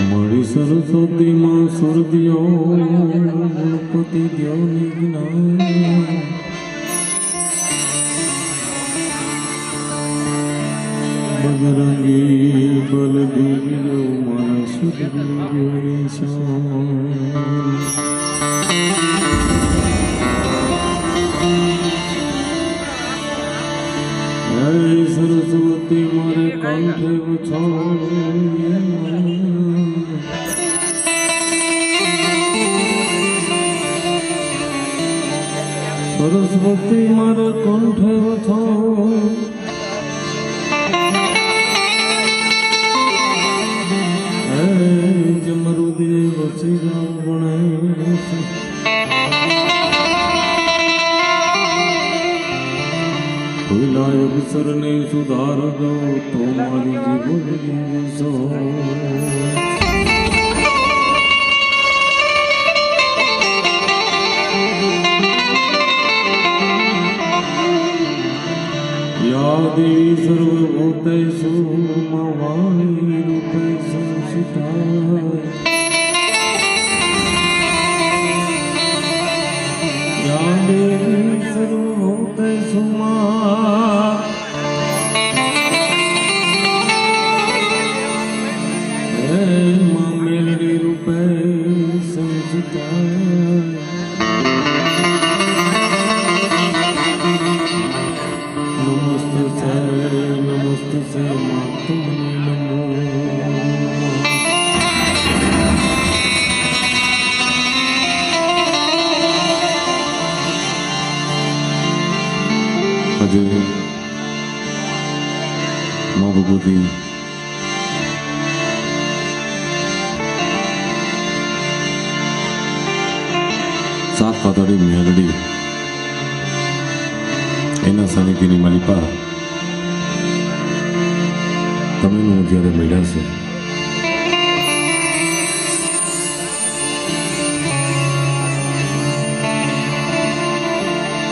મળી સરસ્વતી માં સુર દિયો ગણપતિ દ્યો નિજ્ઞાન બજરંગી બલ દીજો મારા સુર સરસ્વતી મારે કંઠે છો સરસ્વતી મારે કંઠે છો જમરુદે વસી જાવ ગણે ભૂલાય વિસરને સુધાર દો તો મારી જીવન સો દેવી સર્વભૂતેષુ મવાણી રૂપે સંસ્થિતા યા દેવી સર્વભૂતેષુ મેલડી રૂપે સંસ્થિતા આજે મા ભગવતી સાત પાતળી મેલડી એના સાનિધ્યની માલિકા તમેનું જ્યારે મળ્યા છે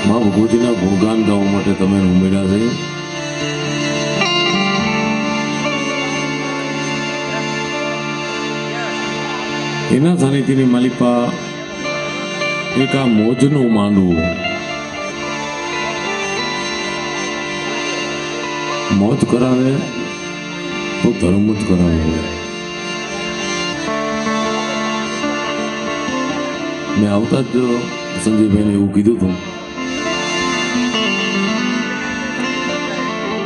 મા ભગવતીના ગુણગાન ગાવા માટે તમે ઉમેર્યા છે. એના સાનિધ્યની માલિકા એક આ મોજનું માંડવું મોજ કરાવે તો ધર્મ જ કરાવે. મેં આવતા જ સંજયભાઈને એવું કીધું હતું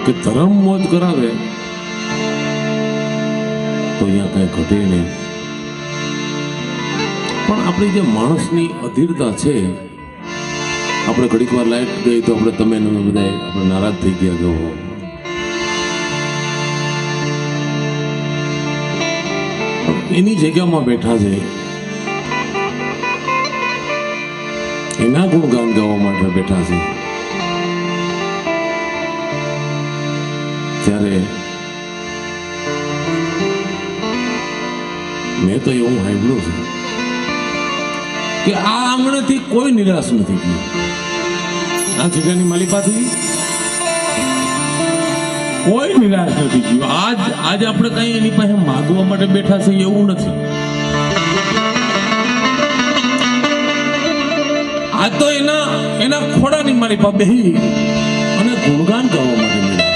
કે ધર્મ મોજ કરાવે તો અહીંયા કઈ ઘટે નહીં. પણ આપણી જે માણસની અધીરતા છે, આપણે ઘડીક વાર લાઈટ ગઈ તો આપણે તમે બધા આપણે નારાજ થઈ ગયા કે એની જગ્યામાં બેઠા છે, એના ગુણગાન ગાવા માટે બેઠા છે. ત્યારે મેં તો એવું સાંભળ્યું છે કે આ આંગણેથી કોઈ નિરાશ નથી ગયું. આ જગ્યાની માલિકાથી કોઈ નિરાશ નથી ગયું. આજ આપણે કઈ એની પાસે માગવા માટે બેઠા છે એવું નથી. આ તો એના ખોડાની માલિકા બેહી અને ગુણગાન ગાવા માટે બેઠા.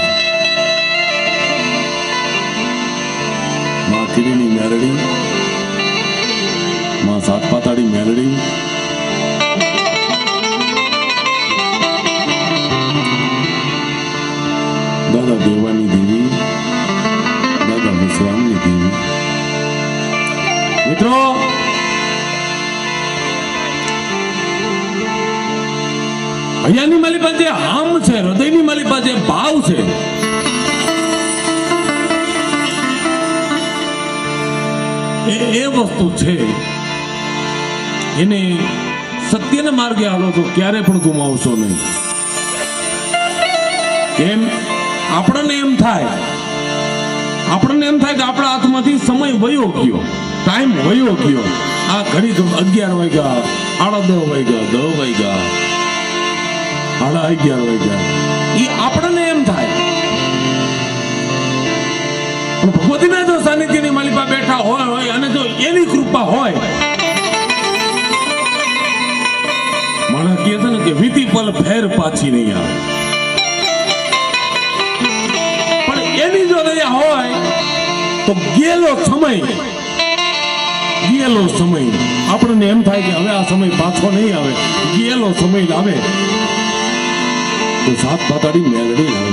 માં કીડીની મેરડી, માં સાત પાતાળી મેલડી, દાદા દેવાની દેવી, દાદા વિશ્રામની દેવી. મિત્રો, અહીંયાની મારી પાસે આમ છે, હૃદયની મારી પાસે ભાવ છે. એ વસ્તુ છે, એને સત્યના માર્ગે હાલો તો ક્યારે પણ ગુમાવશો નહીં. કેમ આપણને એમ થાય કે આપણા હાથમાંથી સમય વયો ગયો, ટાઈમ વયો ગયો. આ ઘડી 11 વાગ્યા, 10:30 વાગ્યા, 10 વાગ્યા, 11:30 વાગ્યા, એ આપણને એમ થાય. પણ ભગવતીના જો સાનિધ્યની માલિપા બેઠા હોય અને જો એની કૃપા હોય, માણસ કહે છે ને કે વીતી પલ ફેર પાછી નહીં આવે. પણ એની જો દયા હોય તો ગયેલો સમય આપણને એમ થાય કે હવે આ સમય પાછો નહીં આવે, ગયેલો સમય લાવે તો સાત પાતાડી મેલડી આવે.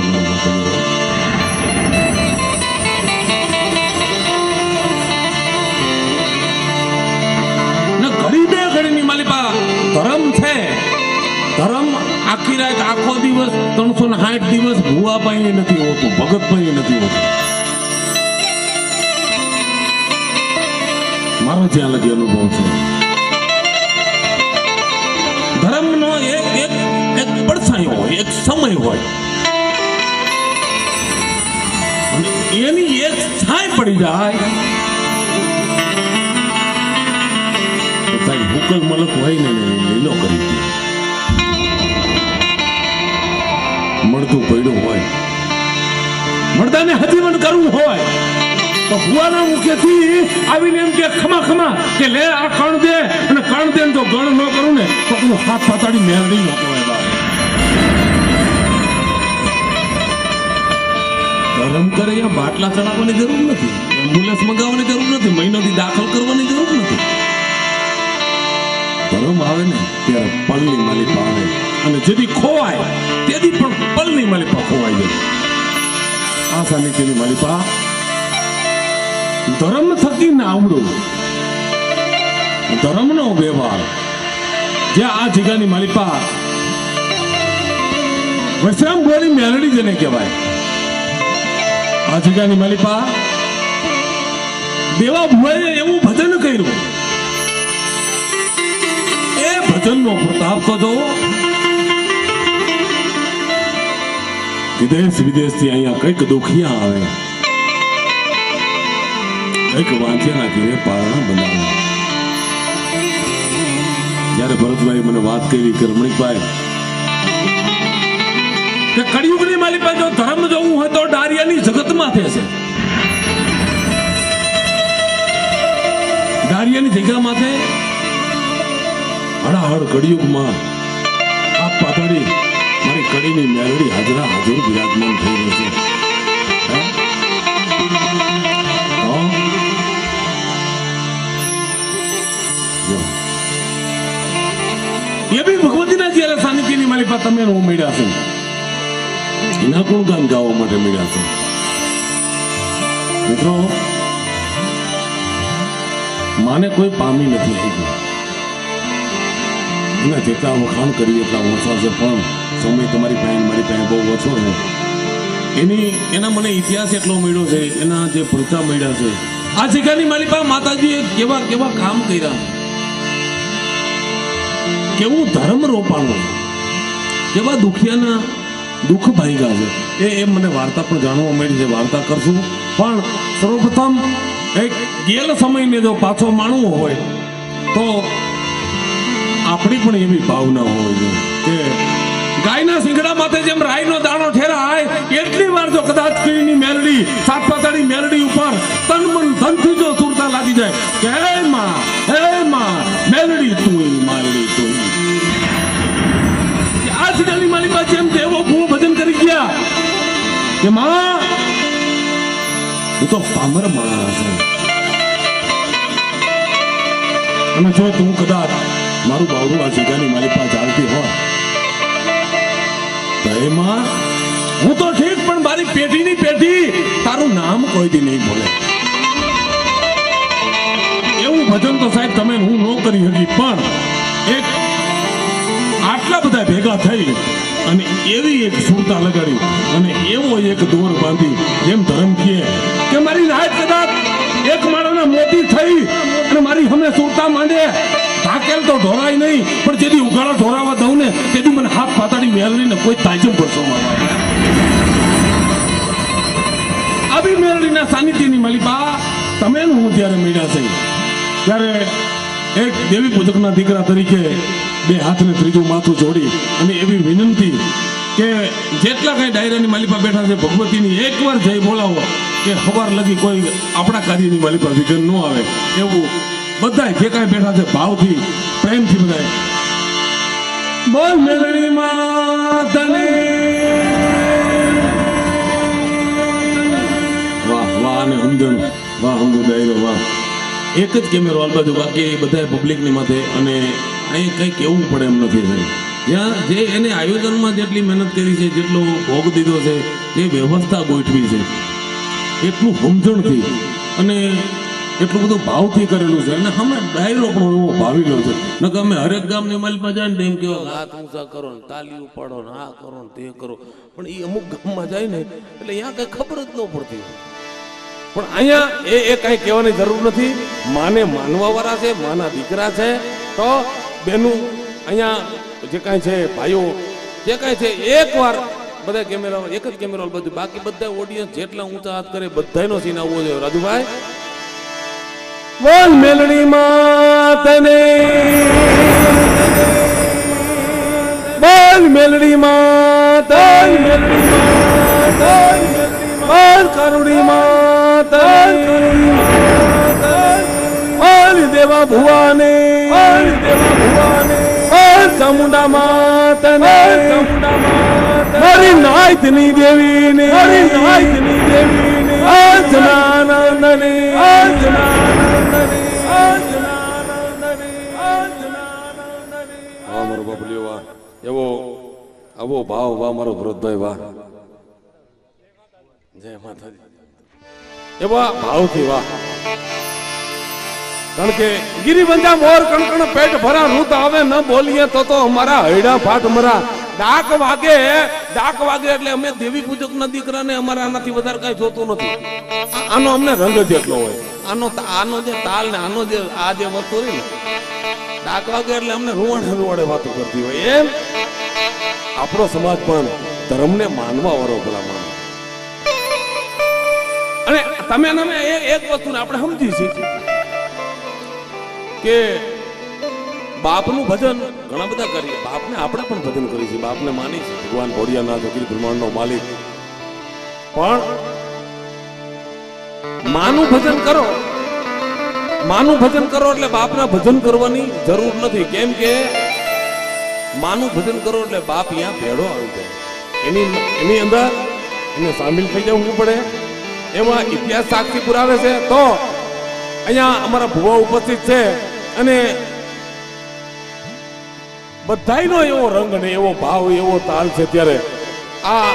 ઘડી ઘડીની માલિપા ધર્મ છે. ધર્મ આખી રાત આખો દિવસ 360 દિવસ ભૂવા પાઈ નથી હોતું, ભગત પાઈ નથી હોતું. મારો ત્યાં લગી અનુભવ છે. ધર્મનો એક પડછાયો હોય, એક સમય હોય, અને એની એક છાય પડી જાય. ભૂકલ મલક હોય ને લીલો કરી દે. મળતું પડ્યું હોય, મળતાને હજીવન કરવું હોય તો ભુવાના મુખેથી આવીને એમ કે ખમા કે લે આ કણ દે, અને કણ દે તો ગણ ન કરું ને તો હું હાથ પાતાડી મેળવી ન કહેવાય. ધર્મ કરે અહીંયા બાટલા ચડાવવાની જરૂર નથી, એમ્બ્યુલન્સ મંગાવવાની જરૂર નથી, મહિનોથી દાખલ કરવાની જરૂર નથી. ધર્મ આવે ને ત્યારે પલની માલિપા આવે, અને જેથી ખોવાય તેથી પણ પલની માલિપા ખોવાઈ જાય. આ સાનિધ્યની માલિપા ધર્મ થકી ના આવડું, ધર્મનો વ્યવહાર જે આ જગ્યાની માલિપા વિશ્રામ બોલી મેલડી જેને કહેવાય. આ જગ્યાની માલિપા દેવા ભુવાએ એવું ભજન કર્યું, એ ભજનનો પ્રતાપ તો જો દેશ વિદેશથી અહીંયા કઈક દુખિયા આવે, કઈક વાંચ્યાના ઘેરે પારણા બનાવે. જ્યારે ભરતભાઈ મને વાત કરી કે રમણીકભાઈ કે કળિયુગની માલિપા જો ધર્મ જોવું હોય તો ડારિયાની જગતમાં થશે, ડારિયાની જગ્યામાં છે. હડાહડ કળિયુગમાં આ પાતાડી મારી કડીની મેલડી હાજર બિરાજમાન થઈ રહી છે. એ બી ભગવતીના જ્યારે સાનિધ્યની માલિપા તમે મળ્યા છે, એના ગુણગાન ગાવા માટે મળ્યા છે. મિત્રો, માને કોઈ પામી નથી આવી, એના જેટલા વખાણ કરીએ એટલા ઓછા છે. પણ સમય તમારી પાસે મારી પાસે બહુ ઓછો છે. એના મને ઇતિહાસ એટલો મળ્યો છે, એના જે પ્રજા મળ્યા છે. આ જગ્યાની માલિપા માતાજીએ કેવા કામ કર્યા, કેવું ધર્મ રોપાણું, કેવા દુખિયાના દુઃખ ભાગ્યા છે. એ મને વાર્તા પણ જાણવા મળી છે, વાર્તા કરશું. પણ સર્વપ્રથમ એક ગયેલ સમયને જો પાછો માણવો હોય તો આપણી પણ એવી ભાવના હોય છે કે ગાયના સિંગડા માથે જેમ રાઈનો દાણો ઠેરાય એટલી વાર જો કદાચ કીડીની મેલડી, સાત પાતાડી મેલડી ઉપર તન મન ધનથી જો સુરતા લાગી જાય કે હે માં મેલડી તું માલડી તું, આ સિંગડાની માલી પાસે એમ દેવો ભૂ ભજન કરી ગયા કે માં હું તો પામર માણસ છું, અને જો તું કદાચ મારું બાવરું આ જગ્યાની મારી પાસે ચાલતી હોય તો એમાં હું તો ઠીક, પણ મારી પેઢીની પેઢી તારું નામ કોઈથી નહીં બોલે. એવું ભજન તો સાહેબ તમે હું ન કરી શકી, પણ એક આટલા બધા ભેગા થઈ અને એવી એક સુરતા લગાડી અને એવો એક દોર બાંધી, જેમ ધર્મ કહે કે મારી નાયક કદાચ એક માળાના મોતી થઈ અને મારી હમે સુરતા માંડે, ઢાકેલ તો ઢોરાય નહીં, પણ જેથી ઉઘાડા ઢોરાવા દઉં ને તેથી મને હાથ પાતાડી મેળવીને કોઈ તાજમ પડશો મારા. દેવીની માલિકા તમે ને હું ત્યારે મળ્યા છે ત્યારે એક દેવી પૂજકના દીકરા તરીકે બે હાથને ત્રીજું માથું જોડી અને એવી વિનંતી કે જેટલા કઈ ડાયરાની માલિકા બેઠા છે ભગવતીની એકવાર જઈ બોલાવો કે ખબર લગી કોઈ આપણા કાર્યની માલિકા વિઘન ન આવે એવું બધા જે કાંઈ બેઠા છે ભાવથી પ્રેમથી બધા બોલ મેલડી માતની વાહ વાહ અને હમદન વાહ હમદુ દાયરો વાહ એક જ કેમેરો આ બાજુ બાકી બધા પબ્લિકની માથે અને અહીં કંઈ કહેવું પડે એમ નથી સાહેબ જ્યાં જે એને આયોજનમાં જેટલી મહેનત કરી છે જેટલો ભોગ દીધો છે જે વ્યવસ્થા ગોઠવી છે એટલું સમજણથી અને એટલું બધું ભાવથી કરેલું છે અને અમે ડાયરો પણ એવો ભાવેલો છે ન કે અમે હરેક ગામની માલિકમાં જાય ને એમ કેવા હાથ ઊંચા કરો ને તાલી ઉપાડો ને આ કરો ને તે કરો પણ એ અમુક ગામમાં જાય ને એટલે અહીંયા કઈ ખબર જ ન પડતી પણ અહીંયા એ કઈ કહેવાની જરૂર નથી માને માનવા વાળા છે માના દીકરા છે તો બેનું અહીંયા જે કાંઈ છે ભાઈઓ જે કાંઈ છે એકવાર બધા કેમેરા એક જ કેમેરા બધું બાકી બધા ઓડિયન્સ જેટલા ઊંચા હાથ કરે બધાનો સીન આવવો જોઈએ રાજુભાઈ બોલ મેલડી માતને બોલ મેલડી માત બોલ કરુણી માત બોલ દેવા ભુવાને બોલ ચામુંડા માતને મારી નાયતની દેવીને અંજનાનંદને વાહ મારો બાપલીઓ વાહ એવો આવો ભાવ વાહ મારો ભરતભાઈ વાહ જય માતાજી એવા ભાવથી વાહ કારણ કે ગિરિવંજા મોર કણકણ પેટ ભરા રૂત આવે ન બોલીએ તો અમારા હૈડા ફાટ મરા ડાક વાગે એટલે અમે દેવી પૂજક ના દીકરાને અમારા આનાથી વધારે કઈ જોતું નથી આનો અમને રંગ જેટલો હોય આનો જે તાલ ને આનો જે આ જે વસ્તુ રહી ને ડાક વાગે એટલે અમને રૂવાડે વાતો કરતી હોય એમ આપણો સમાજ પણ ધર્મને માનવા વાળો ભલા માને અને તમે એક વસ્તુને આપણે સમજી છીએ કે બાપનું ભજન ઘણા બધા કરીએ બાપને આપણે પણ ભજન કરીએ છીએ બાપને માની છે ભગવાન ભોળિયાનાથ અખિલ બ્રહ્માંડનો માલિક પણ માનું ભજન કરો એટલે બાપના ભજન કરવાની જરૂર નથી કેમ કે માનું ભજન કરો એટલે બાપ અહીંયા ભેડો આવી જાય એની અંદર એને સામેલ થઈ જવું પડે એમાં ઇતિહાસ સાક્ષી પુરાવે છે તો અહીંયા અમારા ભુવા ઉપસ્થિત છે અને બધાયનો એવો રંગ ને એવો ભાવ એવો તાલ છે ત્યારે આ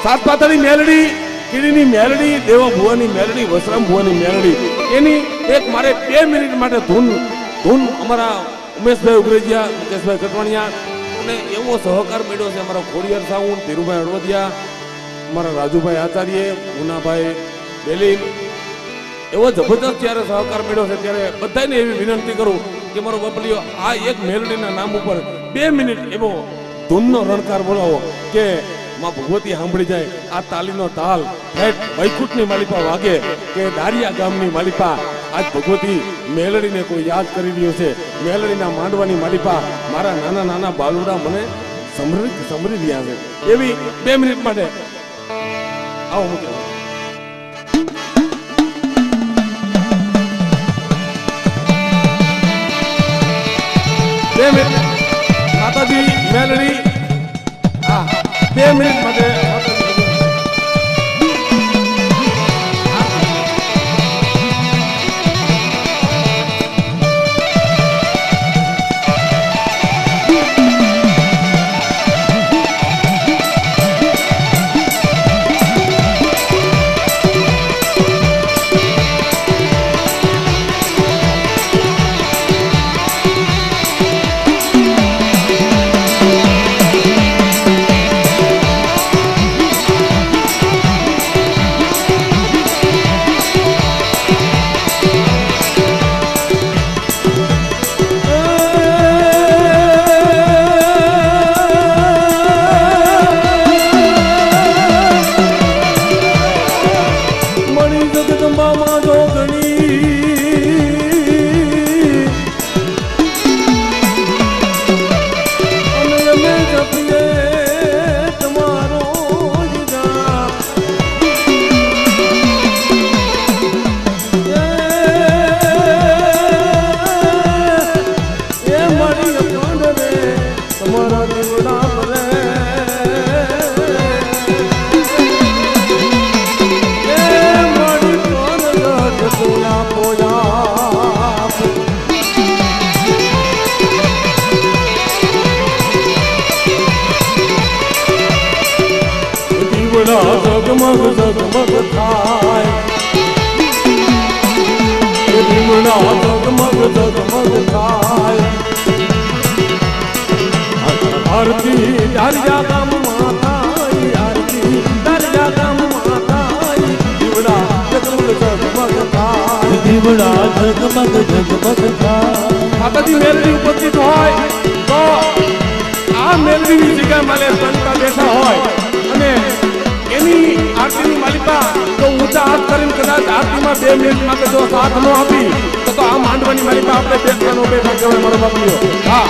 સાતપાતળી મેલડી કીડીની મેલડી દેવા ભુવાની મેલડી વસરામ ભુવાની મેલડી એની એક મારે 2 મિનિટ માટે ધૂન અમારા ઉમેશભાઈ ઉગરેજિયા મુકેશભાઈ કટવાણિયા અને એવો સહકાર મળ્યો છે અમારા ખોડિયાર સાઉન્ડ ધીરુભાઈ હળવદિયા અમારા રાજુભાઈ આચાર્ય મુનાભાઈ બેલી એવો જબરદસ્ત જ્યારે સહકાર મળ્યો છે ત્યારે બધાને એવી વિનંતી કરું કે મારો બપલીઓ આ એક મેલડીના નામ ઉપર 2 મિનિટ એવો ધૂનનો રણકાર બોલાવો કે માં ભગવતી સાંભળી જાય આ તાલીનો તાલ વૈકુંઠની માલિપા વાગે કે દારિયા ગામની માલિપા આજ ભગવતી મેલડીને કોઈ યાદ કરી રહ્યો છે મેલડીના માંડવાની માલિપા મારા નાના નાના બાલુડા મને સમરી રહ્યા છે એવી 2 મિનિટ માટે આવો મૂકે માતાજી મેલડી 2 મિનિટ માટે દીવડા જગમગ જગમગ થાય દીવડા જગમગ જગમગ થાય આરતી ડારિયા ગામમાં થાય આરતી ડારિયા ગામમાં થાય દીવડા જગમગ જગમગ થાય દીવડા જગમગ જગમગ થાય માતાજી મેલડી ઉપસ્થિત હોય તો આ મેલડીની જગ્યા માલે સંતા બેઠા હોય અને એની આરતીની માલિકા તો ઊંચા હાથ કરીને કદાચ આરતીમાં 2 મિનિટ માટે જો સાથ ન આપી તો આ માંડવાની માલિકા આપણે બેઠાનો બેઠા કહેવાય મારો બાપલીઓ હા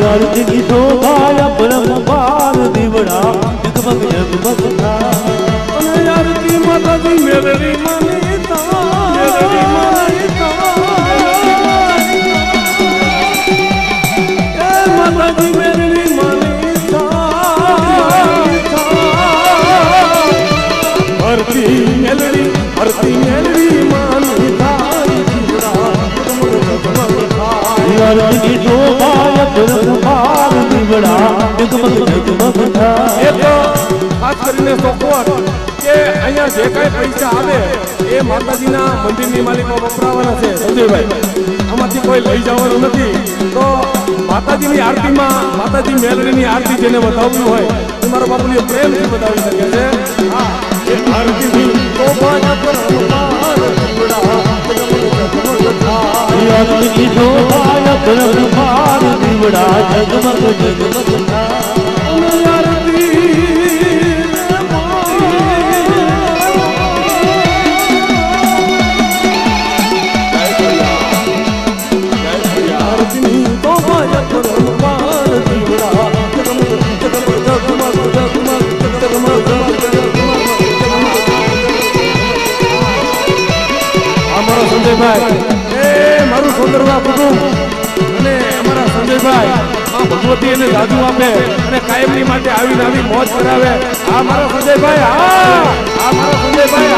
આરતી શોભાય પરમપાર દીવડા જગમગ જગમગ થાય અને આરતી માતાજી મેલડી માનીતા મેલડી માનીતા એ માતાજી મેલડી માનીતા આરતી મેલડી માનીતા આરતી શોભાય પરમપાર દીવડા જગમગ જગમગ થાય એ તો ખાસ કરીને સોકોર કે અહીંયા જે કાંઈ પૈસા આવે એ માતાજીના મંદિરની માલિકો વપરાવાના છે સંજયભાઈ આમાંથી કોઈ લઈ જવાનું નથી તો માતાજીની આરતીમાં માતાજી મેલડીની આરતી જેને બતાવવી હોય એ મારો બાપુની પ્રેમથી બતાવી શકે છે હા એ આરતીની શોભાય પરમપાર દીવડા જગમગ જગમગ થાય આરતી શોભાય પરમપાર દીવડા જગમગ જગમગ થાય સંજયભાઈ એ મારું સુંદરવા કુટુંબ અને અમારા સંજયભાઈ આ ભગવતી એને જાદુ આપે અને કાયમની માટે આવીને આવી મોજ કરાવે આ મારા સંજયભાઈ હા આ મારા સંજયભાઈ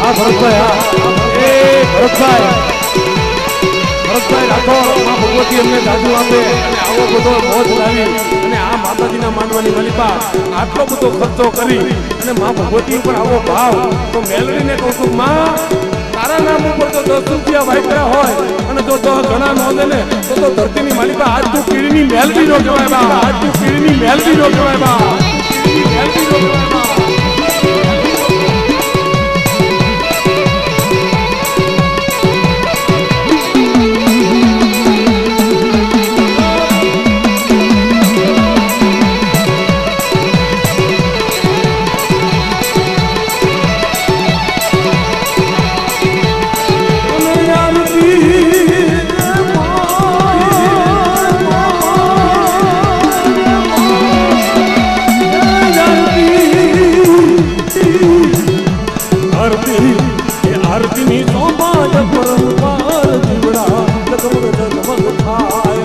હા ભરતભાઈ હા એ ભરતભાઈ રાઠોડ માં ભગવતી અમને જાદુ આપે અને આવો બધો મોજ લાવી અને આ માતાજીના માંડવાની મલિકા આટલો બધો ખર્ચો કરી અને માં ભગવતી ઉપર આવો ભાવ તો મેલડીને કહું છું માં તારા નામ ઉપર તો 10 રૂપિયા વાપર્યા હોય અને જો 10 ગણા નો દે ને તો ધરતીની માલિકા આજ તું પીડીની મેલડી નો કહેવાય બા આજ તું પીડીની મેલડી નો કહેવાય બા મેલડી નો કહેવાય બા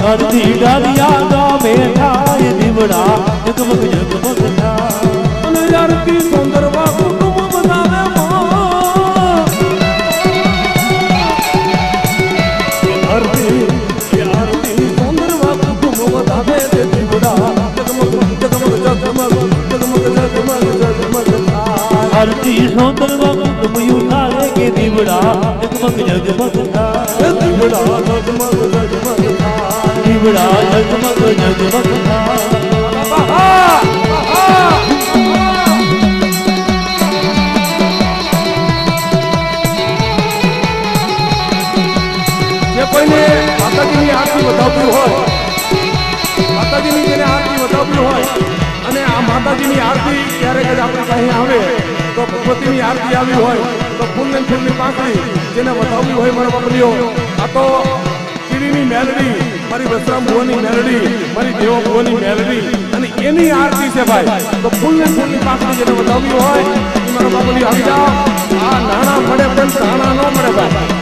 આરતી ડારિયા ગામે થાય દીવડા જગમગ જગમગ થાય અને આરતી સુંદરવા કુટુંબ બધાને આરતી સુંદરવા કુટુંબ બધાને દીવડા જગમગ જગમગ જગમગ જગમગ જગમગ જગમગ થાય આરતી સુંદરવા કુટુંબ યુનારે કે દીવડા જગમગ જગમગ થાય દીવડા જગમગ જગમગ થાય દીવડા જગમગ જગમગ થાય કોઈને માતાજીની આરતી વધાવવી હોય, માતાજીની જેને આરતી વધાવવી હોય અને આ માતાજીની આરતી ક્યારેક જ આપણી પાસે આવે તો ભગવતીની આરતી આવી હોય તો ફૂલની પાંખડી જેને વધાવવી હોય મારા બાપલીઓ, આ તો કીડીની મેલડી, મારી વસરામ ભુવાની મેલડી, મારી દેવો ભુવાની મેલડી અને એની આરતી છે ભાઈ. તો ફૂલની પાંખડી જેને વધાવવી હોય એ મારા બાપલીઓ આવી જાઓ. આ નાણા મળે પણ નાણા ન મળે ભાઈ.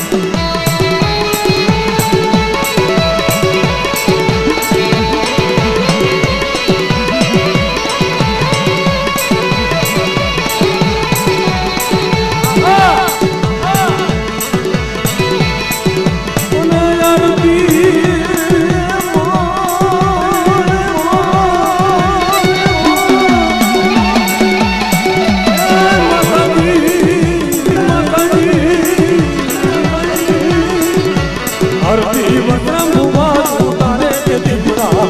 આરતી વંદના ભુવાને ઉતારે કે દીવડા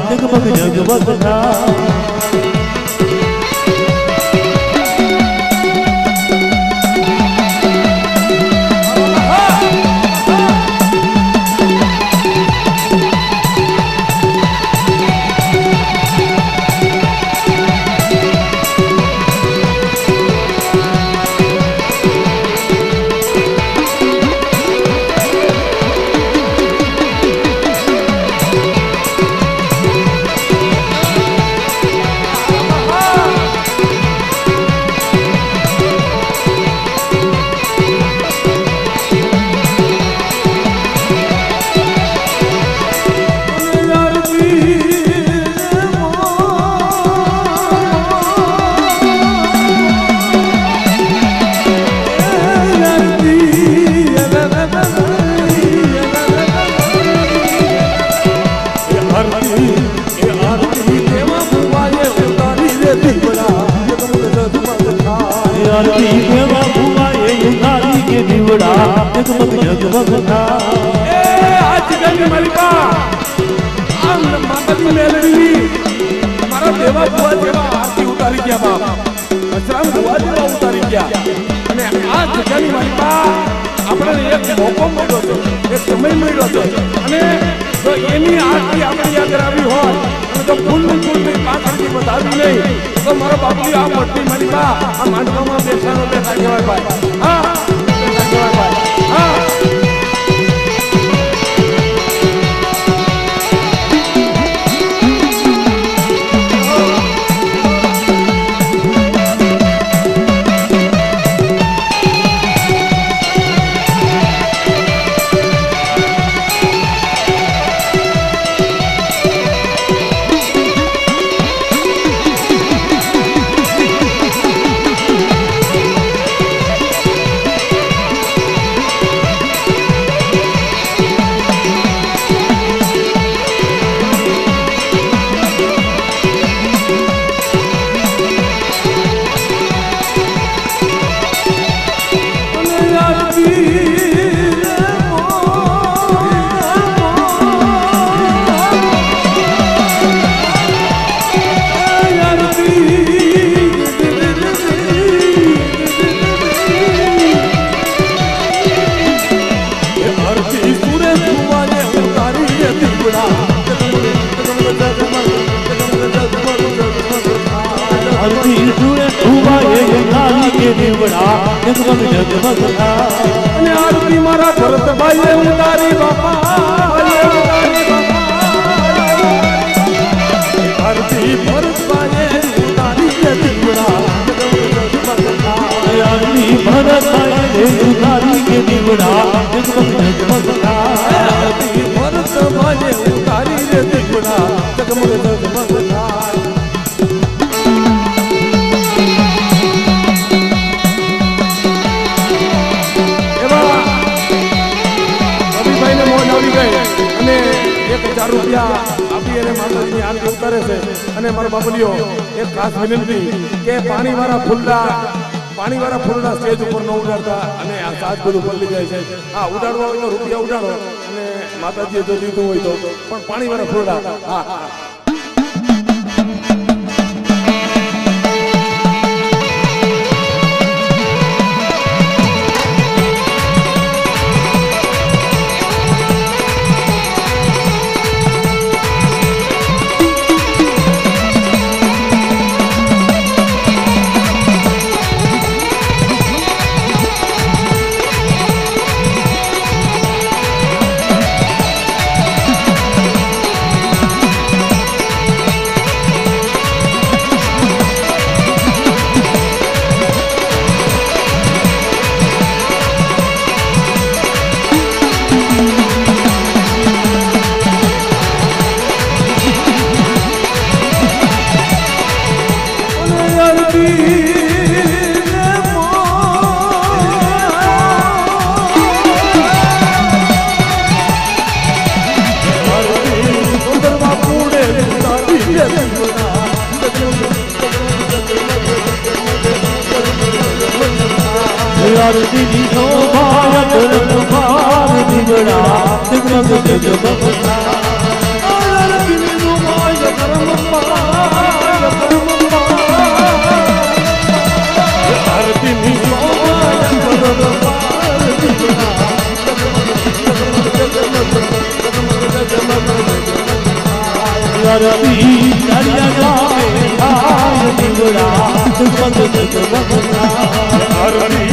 જગમગ જગમગ થાય. આરતી મારા ભરતભાઈએ ઉતારી બાપા, આરતી ભરતભાઈએ ઉતારી દીવડા, આરતી ભરતભાઈએ ઉતારી કે દીવડા જગમગ જગમગ થાય. આરતી ભરતભાઈએ ઉતારી રે દીવડા જગમગ જગમગ થાય. અને 1000 રૂપિયા આપી અને માતાજીની આરતી ઉતારે છે. અને મારા બાબલીઓ એક ખાસ વિનંતી કે પાણીવાળા ફૂલડા સ્ટેજ ઉપર ન ઉડાડતા અને આ સાજ બધું પલ્લી જાય છે. હા, ઉડાડવા હોય તો રૂપિયા ઉડાડો અને માતાજીએ જો દીધું હોય તો પણ પાણીવાળા ફૂલડા. હા આરતીની શોભા ધર્મ ભાર દીવડા જગમગ જગમગતા આરતીની શોભા ધર્મ ભાર આરતીની શોભા ધર્મ ભાર દીવડા આરતી દરિયા ગામે થાય દીવડા જગમગ જગમગતા આરતી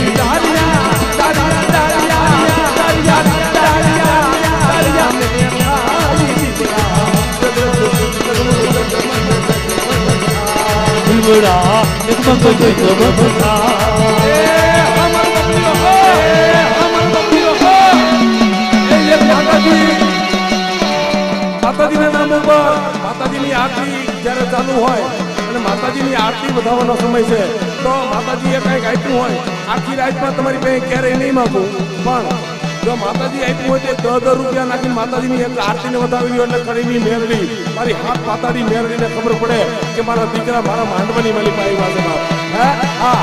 દીવડા જગમગ જગમગતા માતાજીના નામ ઉપર માતાજીની આરતી જ્યારે ચાલુ હોય અને માતાજીની આરતી વધારવાનો સમય છે તો માતાજીએ કંઈક આપ્યું હોય આખી રાતમાં તમારી પાસે ક્યારેય નહીં માગું પણ જો માતાજી આપ્યું હોય તો 10 રૂપિયા નાખીને માતાજીની એક આરતીને વધાવી એટલે કડીની મેરડી મારી હાથ પાતાની મેરડીને ખબર પડે કે મારા દીકરા મારા માંડવાની માલી પાઈ પાસે હા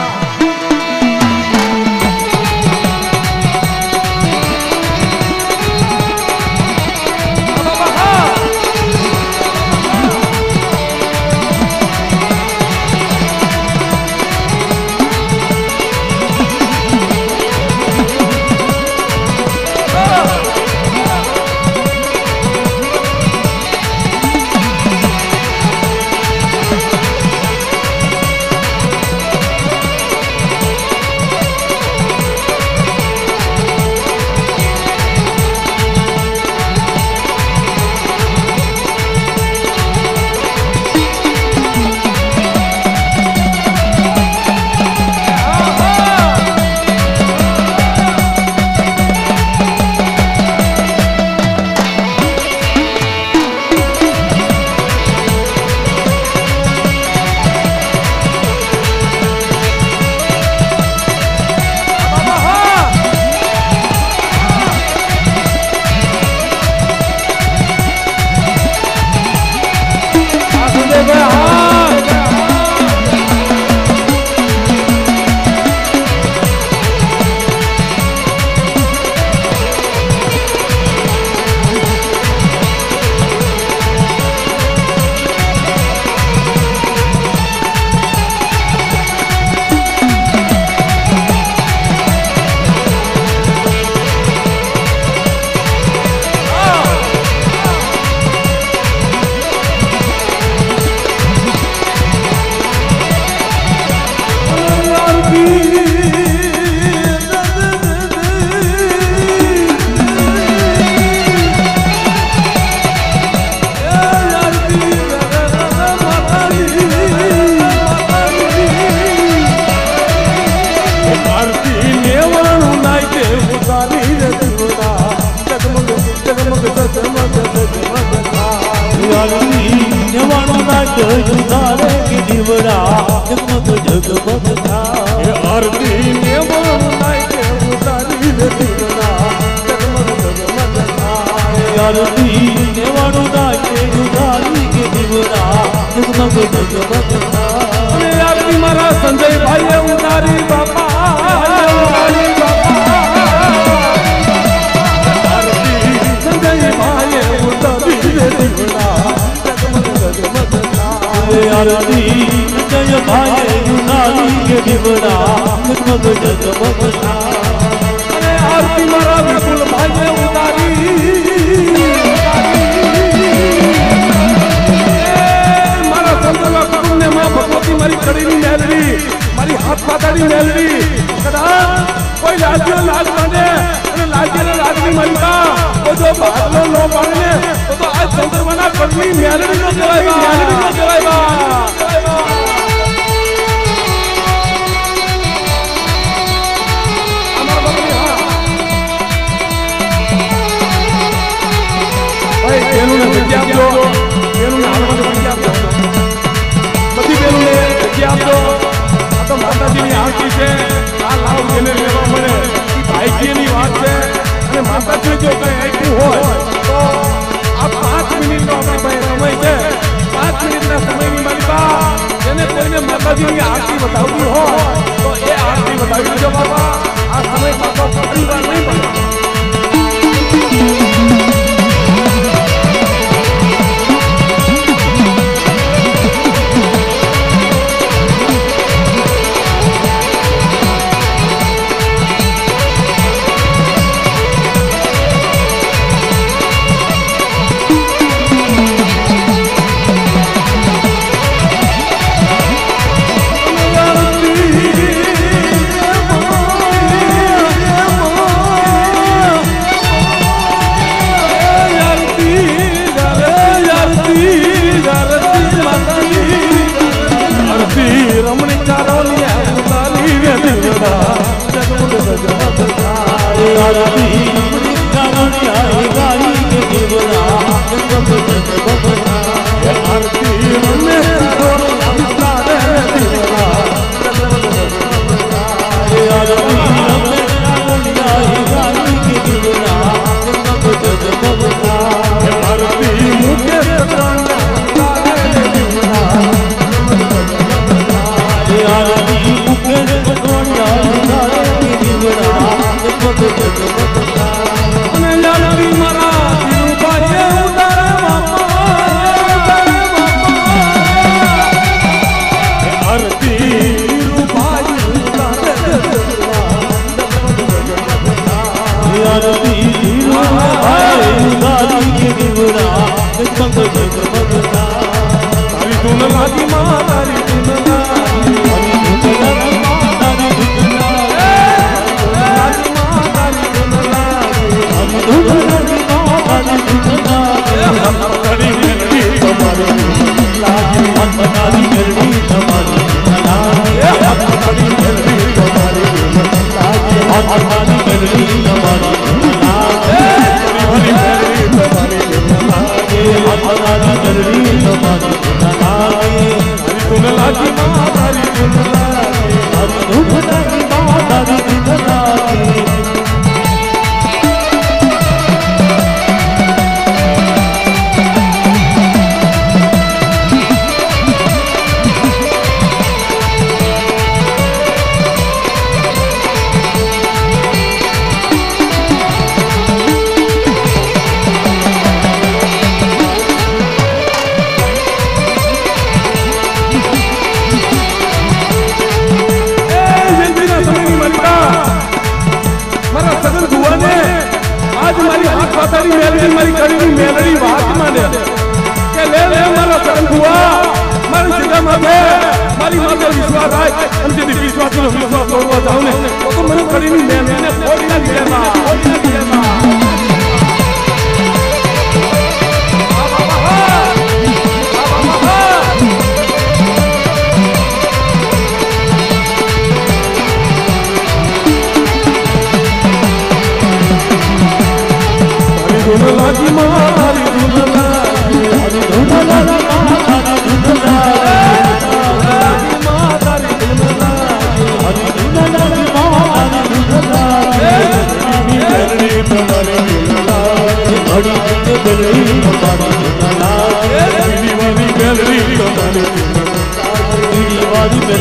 જુદારે કે દીવડા જગમગ જગમગતા આરતી ને બોલાય કે ઉતારી દે દીવડા જગમગ જગમગતા આરતી દેવાણું નાચે જુદારી કે દીવડા જગમગ જગમગતા અને આરતી મારા સંજયભાઈએ ઉતારી બાપા ઉતારી બાપા આરતી સંજયભાઈએ ઉતારી દે દીવડા આરતી જય ભાઈ જુદારી કે દીવડા જગમગ જગમગતા અને આરતી મારા વિપુલ ભાઈએ ઉતારી મારા સંતોષ કુટુંબને માં ભગવતી મારી કડીની મેલડી મારી હાથ પાતાની મેલડી કદાચ કોઈ લાગ્યો લાગ માંડે અને લાગ્યેલા લાગની માલિકા તો જો બાદલો નો પાડે તો આ ચંદ્રમાના કડની મેલડી નો કહેવાય મેલડી નો કહેવાય માતાજીની આરતી છે આ લાવ જેને લેવા મળે એ ભાઈજીની વાત છે અને માતાજી જો કઈ આપ્યું હોય તો આ 5 મિનિટનો આપણી પાસે સમય છે 5 મિનિટના સમયની માલિકા જેને કોઈને માતાજીની આરતી બતાવવી હોય તો એ આરતી બતાવી દેજો બાબા આ ફરી વાર નહીં પડે.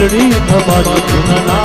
મેલડી તમારી